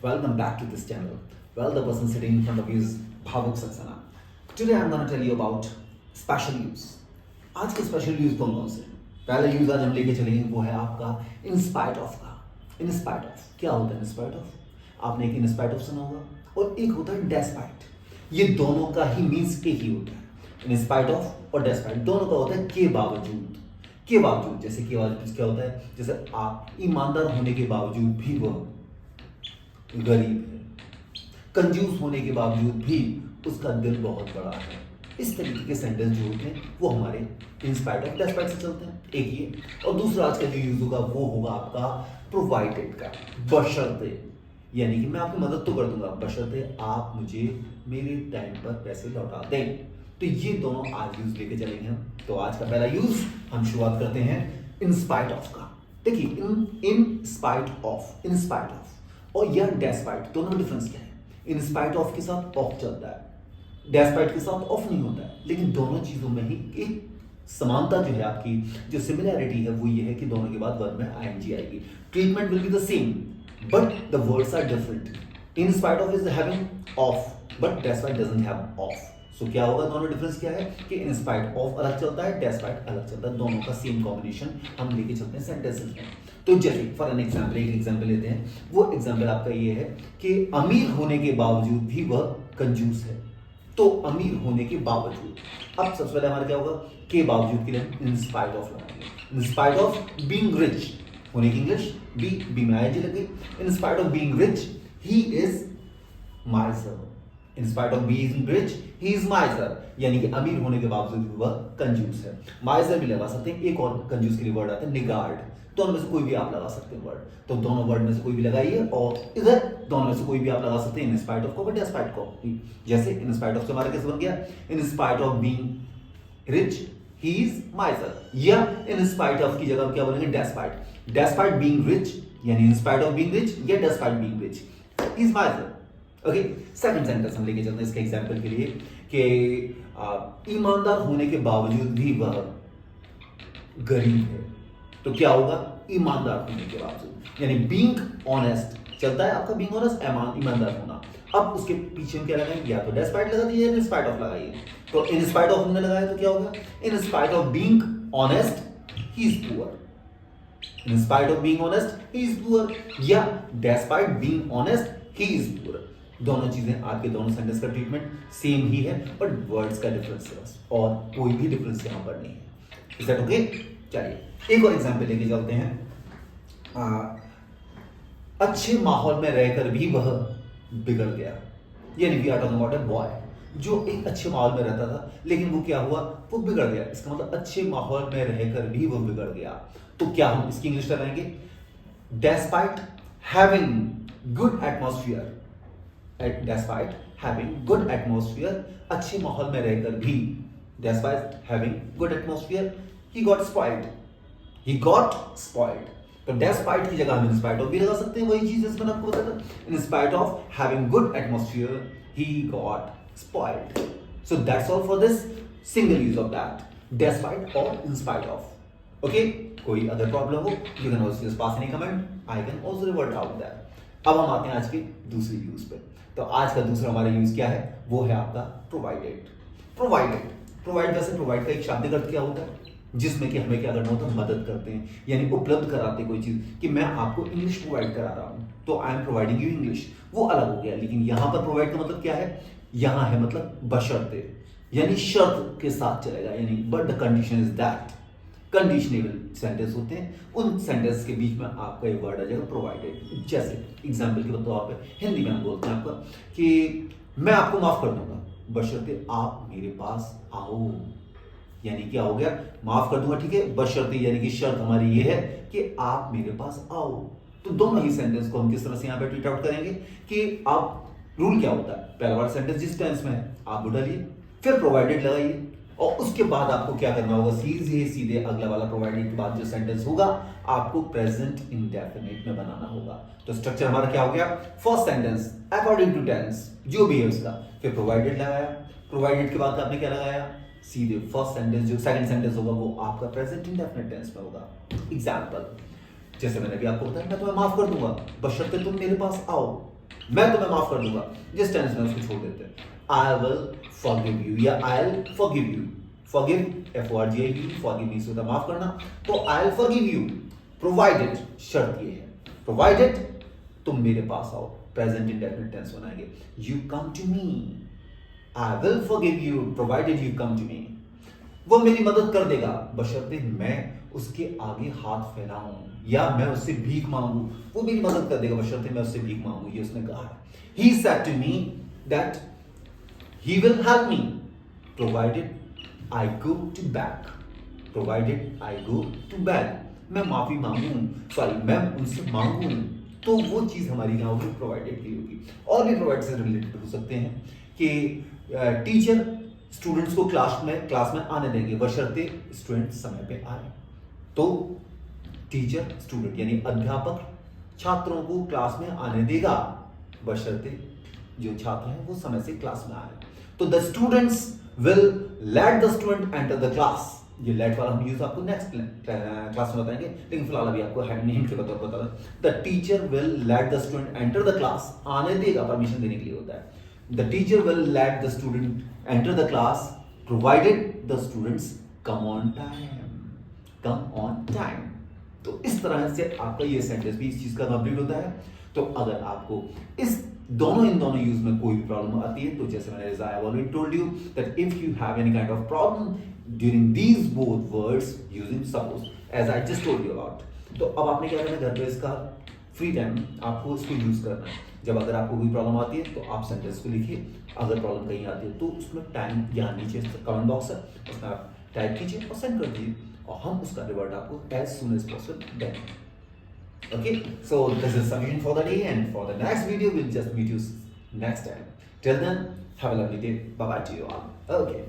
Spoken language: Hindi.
Welcome back to this channel. Well, the person sitting in front of you is Bhavuk Saxena. Today I'm going to tell you about special use. आज के स्पेशल यूज कौन कौन से? पहला यूज आज हम लेके चलेंगे वो है आपका इन स्पाइट ऑफ का. इन स्पाइट ऑफ क्या होता है? इन स्पाइट ऑफ आपने एक इन स्पाइट ऑफ सुना होगा और एक होता है डेस्पाइट. ये दोनों का ही मीन्स एक ही होता है. इन स्पाइट ऑफ और डेस्पाइट दोनों का होता है के बावजूद. के बावजूद जैसे के बावजूद क्या होता है? जैसे आप ईमानदार होने के बावजूद भी वह गरीब है, कंजूस होने के बावजूद भी उसका दिल बहुत बड़ा है. इस तरीके के सेंटेंस जो होते हैं वो हमारे इन स्पाइट ऑफ डेस्पाइट से चलते हैं. एक ये. और दूसरा आज का जो यूज होगा वो होगा आपका प्रोवाइडेड का. बशर्ते, यानी कि मैं आपकी मदद तो कर दूंगा बशर्ते आप मुझे मेरे टाइम पर पैसे लौटा दें. तो ये दोनों आज यूज लेके चलेंगे हम. तो आज का पहला यूज हम शुरुआत करते हैं इन स्पाइट ऑफ का. देखिए इन spite of, in spite of और यह डेस्पाइट दोनों डिफरेंस क्या है? इन स्पाइट ऑफ के साथ ऑफ चलता है, डेस्पाइट के साथ ऑफ नहीं होता है. लेकिन दोनों चीजों में ही एक समानता जो है, आपकी जो सिमिलैरिटी है वो ये है कि दोनों के बाद वर्ब में आईएनजी आएगी. Treatment will be the same but the words are different. In spite of is having of but despite doesn't have of. So क्या होगा? दोनों डिफरेंस क्या है कि इन स्पाइट ऑफ अलग चलता है, डेस्पाइट अलग चलता है. दोनों का सेम कॉम्बिनेशन हम लेके चलते हैं सेंटेंसेस में. तो जैसे फॉर एन एग्जाम्पल एक एग्जाम्पल लेते हैं. वो एग्जाम्पल आपका ये है कि अमीर होने के बावजूद भी वह कंजूस है. तो अमीर होने के बावजूद, अब सबसे पहले हमारा क्या होगा? के बावजूद के लिए इन स्पाइट ऑफ लगाएंगे. इन स्पाइट ऑफ बीइंग रिच होने की इंग्लिश बी में आईएनजी लग गई. इन spite of being rich he is माइजर. In spite of being rich he is माइजर, यानी कि अमीर होने के बावजूद भी वह कंजूस है. माइजर भी लगा सकते हैं. एक और कंजूस के लिए वर्ड आता है निगार्ड. दोनों में से कोई भी आप लगा सकते हैं वर्ड. तो दोनों वर्ड में से कोई भी लगाइए और इधर दोनों में से कोई भी आप लगा सकते हैं इन स्पाइट ऑफ को और डेस्पाइट को. जैसे इन स्पाइट ऑफ से हमारा कैसे बन गया? इन spite of being rich he is माइजर. या इन स्पाइट ऑफ की जगह क्या बोलेंगे? डेस्पाइट. डेस्पाइट बीइंग रिच यानी in spite of being rich या despite being rich he is miser. Okay, second sentence हम लेके चलते हैं इसके एग्जांपल के लिए कि ईमानदार होने के बावजूद भी वह गरीब है. तो क्या होगा? ईमानदार होने के बावजूद, यानी बीइंग ऑनेस्ट चलता है आपका. बीइंग ऑनेस्ट ईमानदार होना. अब उसके पीछे हम क्या लगाएंगे? या तो डेस्पाइट लगा दीजिए या इन स्पाइट ऑफ लगाइए. तो इन स्पाइट ऑफ हमने लगाया तो क्या होगा? In spite of being honest he is poor. In spite of being honest he is poor या despite being honest he is poor. दोनों चीजें आपके दोनों सेंटेंस का ट्रीटमेंट सेम ही है बट वर्ड्स का डिफरेंस है बस, और कोई भी डिफरेंस यहां पर नहीं है. Is that okay? चलिए एक और एग्जांपल लेके चलते हैं. अच्छे माहौल में रहकर भी वह बिगड़ गया. यानी we are talking about a boy जो एक अच्छे माहौल में रहता था लेकिन वो क्या हुआ? वो बिगड़ गया. इसका मतलब अच्छे माहौल में रहकर भी वो बिगड़ गया. तो क्या हम इसकी इंग्लिश लगाएंगे? Despite having good atmosphere. Despite having good atmosphere, अच्छे माहौल में रहकर भी despite having good atmosphere, he got spoiled. He got spoiled. तो despite की जगह हम in spite of भी लगा सकते हैं. वही चीज इसमें आपको बताया था. In spite of having good atmosphere, he got spoiled. So that's all for this single use of that. Despite or in spite of. Okay? कोई अगर प्रॉब्लम हो, you can also just pass any comment. I can also revert out that. अब हम आते हैं आज के दूसरी यूज पे. तो आज का दूसरा हमारा यूज क्या है? वो है आपका प्रोवाइडेड. प्रोवाइडेड, प्रोवाइड वैसे प्रोवाइड का एक शाब्दिक अर्थ क्या होता है? जिसमें कि हमें क्या करना होता है? मदद करते हैं, यानी उपलब्ध कराते हैं कोई चीज. कि मैं आपको इंग्लिश प्रोवाइड करा रहा हूं तो I am providing you English. वो अलग हो गया. लेकिन यहां पर प्रोवाइड का मतलब क्या है? यहां है मतलब बशर्ते, यानी शर्त के साथ चलेगा. यानी but the condition is that. Conditionable sentence होते हैं. उन सेंटेंस के बीच में आपका एक वर्ड आ जाएगा प्रोवाइडेड. जैसे एग्जांपल के तौर पे हिंदी में हम बोलते हैं आपका कि मैं आपको माफ कर दूंगा बशर्ते आप मेरे पास आओ. यानी क्या हो गया? माफ कर दूंगा, ठीक है, बशर्ते यानी कि शर्त हमारी ये है कि आप मेरे पास आओ. तो दोनों ही सेंटेंस को हम किस तरह से यहां पे ट्रीट आउट करेंगे कि आप रूल क्या होता है? पहला वाला सेंटेंस जिस टेंस में है आप डालिए, फिर प्रोवाइडेड लगाइए और उसके बाद आपको क्या करना होगा? सीधे अगला वाला प्रोवाइडेड के बाद जो सेंटेंस होगा आपको प्रेजेंट इंडेफिनिट में बनाना होगा. तो स्ट्रक्चर हमारा क्या हो गया? First sentence according to tense जो भी है उसका, फिर प्रोवाइडेड लगाया. प्रोवाइडेड के बाद आपने क्या लगाया? सीधे फर्स्ट सेंटेंस जो सेकंड सेंटेंस होगा वो आपका प्रेजेंट इंडेफिनिट टेंस में होगा. एग्जांपल जैसे मैंने भी आपको बताया, मैं तुम्हें माफ कर दूंगा बशर्ते तुम मेरे पास आओ. मैं तुम्हें माफ कर दूंगा, जिस टेंस में उसको छोड़ देते हैं। आई विल फॉरगिव यू या I will forgive you. Forgive FORGIV, forgive means होता है माफ करना, तो I will forgive you provided, शर्त ये है प्रोवाइडेड तुम मेरे पास आओ, प्रेजेंट इंडेफिनिट टेंस बनाएंगे, you come to me. I will forgive you provided you come to me. वो मेरी मदद कर देगा बशर्ते मैं उसके आगे हाथ फैलाऊं या मैं उससे भीख मांगू। वो मेरी मदद कर देगा बशर्ते मैं उससे भीख मांगू, ये उसने कहा है। He said to me that he will help me provided I go to back, provided I go to back. मैं माफी मांगू, सॉरी मैं उनसे मांगू, तो वो चीज हमारी यहाँ होगी प्रोवाइडेड की होगी। और भी प्रोवाइड से रिलेटेड हो सकते हैं कि टीचर स्टूडेंट्स को क्लास में आने देंगे बशर्ते स्टूडेंट समय पे आए। तो टीचर स्टूडेंट यानी अध्यापक छात्रों को क्लास में आने देगा बशर्ते जो छात्र हैं वो समय से क्लास में आए। तो the students will let the student enter the class. ये लेट वाला हम यूज आपको नेक्स्ट क्लास में बताएंगे, लेकिन फिलहाल अभी आपको हिंट के तौर पर बता दें। The teacher will let the student enter the class, आने देगा परमिशन देने के लिए होता है। The teacher will let the student enter the class provided the students come on time, come on time. तो इस तरह से आपका ये सेंटेंस भी इस चीज का कंप्लीट होता है। तो अगर आपको इन दोनों यूज में कोई भी प्रॉब्लम आती है, तो जैसे मैंने I have already told you that if you have any kind of problem during these both words using suppose as I just told you about, तो अब आपने क्या करना है, घर पे इसका फ्री टाइम आपको इसको यूज करना है। जब अगर आपको कोई प्रॉब्लम आती है तो आप सेंटेंस को लिखिए, अगर प्रॉब्लम कहीं आती है तो उसमें टाइम यहाँ नीचे कमेंट बॉक्स है, उसमें आप टाइप कीजिए और सेंड कर दीजिए, और हम उसका रिवर्ट आपको एज सून एज पॉसिबल देंगे। Okay, so this is solution for the day, and for the next video we'll just meet you next time. Till then, have a lovely day. Bye bye to you all. Okay.